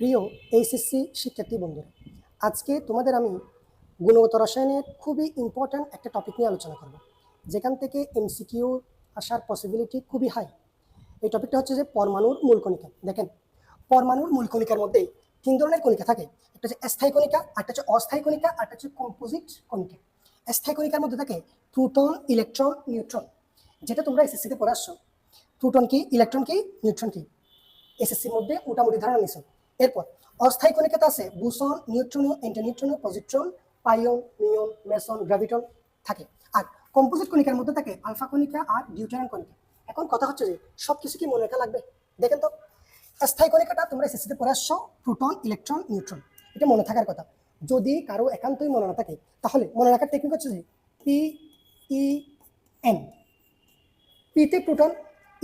প্রিয় এইচএসসি শিক্ষার্থী বন্ধুরা, আজকে তোমাদের আমি গুণগত রসায়নের খুবই ইম্পর্ট্যান্ট একটা টপিক নিয়ে আলোচনা করব, যেখান থেকে এমসিকিউ আসার পসিবিলিটি খুবই হাই। এই টপিকটা হচ্ছে যে পরমাণুর মূল কণিকা। দেখেন, পরমাণুর মূল কণিকার মধ্যে তিন ধরনের কণিকা থাকে। একটা হচ্ছে স্থায়ী কণিকা, একটা হচ্ছে অস্থায়ী কণিকা, আর একটা হচ্ছে কম্পোজিট কণিকা। স্থায়ী কণিকার মধ্যে থাকে প্রোটন, ইলেকট্রন, নিউট্রন, যেটা তোমরা এসএসসিতে পড়ে আসছো। প্রোটন কি, ইলেকট্রন কি, নিউট্রন কি, এসএসসির মধ্যে মোটামুটি ধারণা নিছো। এরপর অস্থায়ী কণিকাতে আছে বুসন, নিউট্রন, অ্যান্টিনিউট্রন, পজিট্রন, পাইয়ন, নিয়ন, মেসন, গ্র্যাভিটন থাকে। আর কম্পোজিট কণিকার মধ্যে থাকে আলফা কণিকা আর ডিউটেরিয়াম কণিকা। এখন কথা হচ্ছে যে সবকিছু কি মনে রাখা লাগবে? দেখেন তো, স্থায়ী কণিকাটা তোমরা এসএসসিতে পড়ে আসছো, প্রোটন, ইলেকট্রন, নিউট্রন, এটা মনে থাকার কথা। যদি কারো একান্তই মনে না থাকে, তাহলে মনে রাখার টেকনিক হচ্ছে যে পি ই এন। পিতে প্রোটন,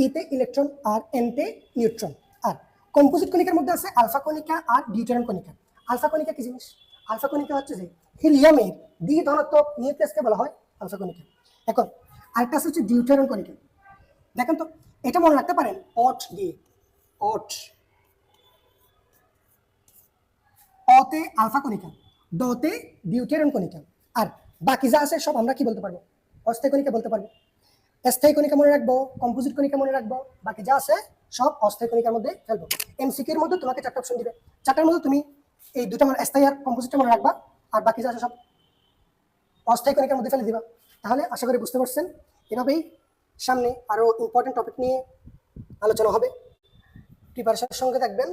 ইতে ইলেকট্রন, আর এনতে নিউট্রন। আর কম্পোজিট কণিকার মধ্যে আছে আলফা কণিকা আর ডিউটেরিয়াম কণিকা। আলফা কণিকা কি জিনিস? আলফা কণিকা হচ্ছে যে হিলিয়ামের দ্বি ধনাত্মক নিউক্লিয়াসকে বলা হয় আলফা কণিকা। এখন আরেকটা হচ্ছে ডিউটেরিয়াম কণিকা। দেখেন তো, এটা মনে রাখতে পারেন অট দিয়ে। অট, অতে আলফা কণিকা, ডতে ডিউটেরিয়াম কণিকা। আর বাকি যা আছে সব আমরা কি বলতে পারবো? অস্থায়ী কণিকা বলতে পারবো। স্থায়ী কণিকা মনে রাখবো, কম্পোজিট কণিকা মনে রাখবো, বাকি যা আছে সব অস্থায়ী কণিকার মধ্যে ফেলবো। এমসিকিউর মধ্যে তোমাকে চারটা অপশন দিবে, চারটার মধ্যে তুমি এই দুটো মানে স্থায়ী আর কম্পোজিটটা মনে রাখবা, আর বাকি যা আছে সব অস্থায়ী কণিকার মধ্যে ফেলে দিবা। তাহলে আশা করি বুঝতে পারছেন। এভাবেই সামনে আরো ইম্পর্টেন্ট টপিক নিয়ে আলোচনা হবে। প্রিপারেশনের সঙ্গে থাকবেন।